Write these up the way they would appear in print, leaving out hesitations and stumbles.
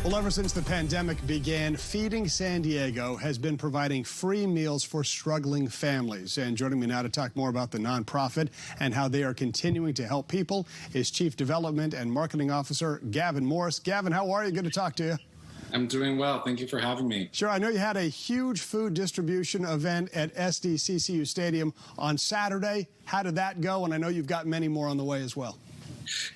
Well, ever since the pandemic began, Feeding San Diego has been providing free meals for struggling families. And joining me now to talk more about the nonprofit and how they are continuing to help people is Chief Development and Marketing Officer Gavon Morris. Gavon, how are you? Good to talk to you. I'm doing well. Thank you for having me. Sure. I know you had a huge food distribution event at SDCCU Stadium on Saturday. How did that go? And I know you've got many more on the way as well.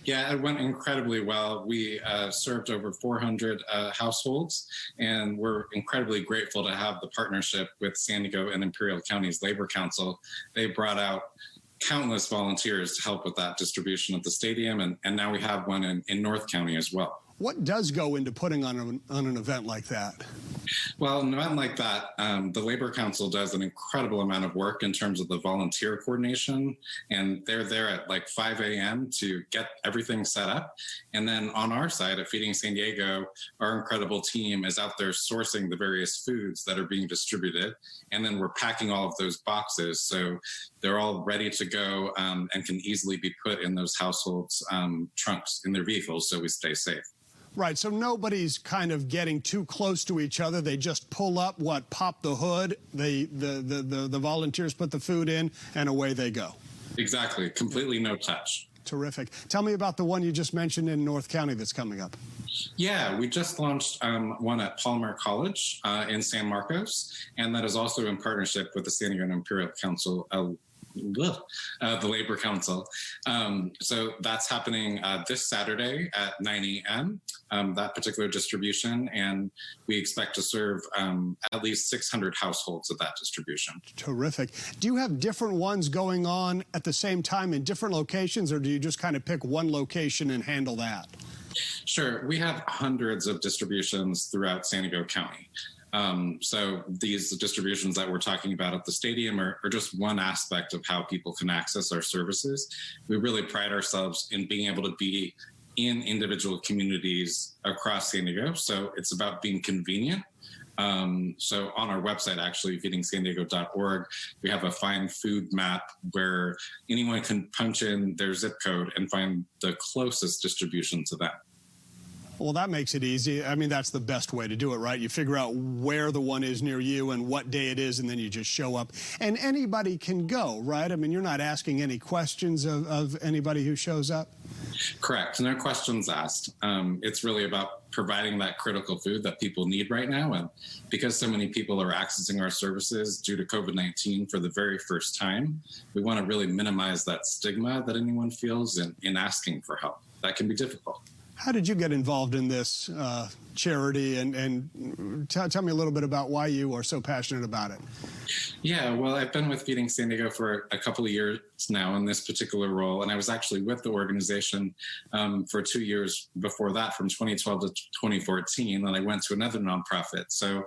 Yeah, it went incredibly well. We served over 400 households, and we're incredibly grateful to have the partnership with San Diego and Imperial County's Labor Council. They brought out countless volunteers to help with that distribution at the stadium, and now we have one in North County as well. What does go into putting on an event like that? Well, an event like that, the Labor Council does an incredible amount of work in terms of the volunteer coordination, and they're there at like 5 a.m. to get everything set up. And then on our side at Feeding San Diego, our incredible team is out there sourcing the various foods that are being distributed, and then we're packing all of those boxes so they're all ready to go and can easily be put in those households' trunks in their vehicles so we stay safe. Right, so nobody's kind of getting too close to each other. They just pull up, pop the hood, the volunteers put the food in, and away they go. Exactly, completely no touch. Terrific. Tell me about the one you just mentioned in North County that's coming up. Yeah, we just launched one at Palomar College in San Marcos, and that is also in partnership with the San Diego and Imperial Council, the Labor Council. So that's happening this Saturday at 9 a.m., that particular distribution, and we expect to serve at least 600 households at that distribution. Terrific. Do you have different ones going on at the same time in different locations, or do you just kind of pick one location and handle that? Sure. We have hundreds of distributions throughout San Diego County. So these distributions that we're talking about at the stadium are just one aspect of how people can access our services. We really pride ourselves in being able to be in individual communities across San Diego. So it's about being convenient. So on our website, actually, feedingsandiego.org, we have a find food map where anyone can punch in their zip code and find the closest distribution to them. Well, that makes it easy. I mean, that's the best way to do it, right? You figure out where the one is near you and what day it is, and then you just show up. And anybody can go, right? I mean, you're not asking any questions of anybody who shows up? Correct. No questions asked. It's really about providing that critical food that people need right now. And because so many people are accessing our services due to COVID-19 for the very first time, we want to really minimize that stigma that anyone feels in asking for help. That can be difficult. How did you get involved in this charity, and tell me a little bit about why you are so passionate about it? Yeah, well, I've been with Feeding San Diego for a couple of years now in this particular role, and I was actually with the organization for 2 years before that, from 2012 to 2014, and I went to another nonprofit. So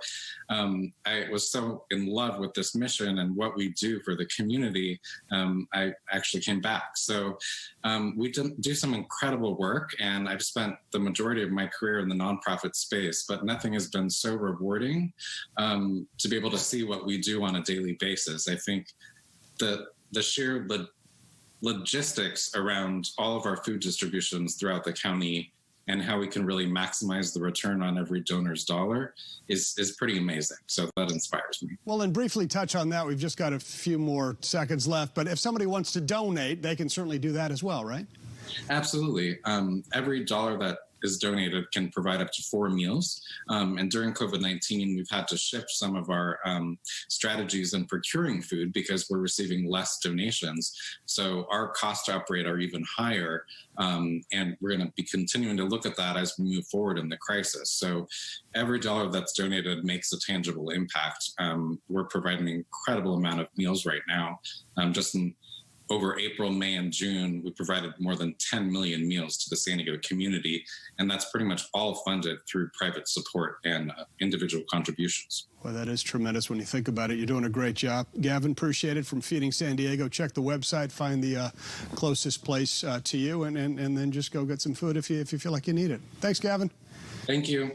I was so in love with this mission and what we do for the community, I actually came back. So we do some incredible work, and I've spent the majority of my career in the nonprofit space, but nothing has been so rewarding to be able to see what we do on a daily basis. I think the sheer logistics around all of our food distributions throughout the county and how we can really maximize the return on every donor's dollar is pretty amazing. So that inspires me. Well, and briefly touch on that. We've just got a few more seconds left, but if somebody wants to donate, they can certainly do that as well, right? Absolutely. Every dollar that is donated can provide up to 4 meals. And during COVID-19, we've had to shift some of our strategies in procuring food because we're receiving less donations. So our costs to operate are even higher. And we're going to be continuing to look at that as we move forward in the crisis. So every dollar that's donated makes a tangible impact. We're providing an incredible amount of meals right now. Just over April, May, and June, we provided more than 10 million meals to the San Diego community, and that's pretty much all funded through private support and individual contributions. Well, that is tremendous when you think about it. You're doing a great job. Gavon, appreciate it, from Feeding San Diego. Check the website, find the closest place to you, and then just go get some food if you feel like you need it. Thanks, Gavon. Thank you.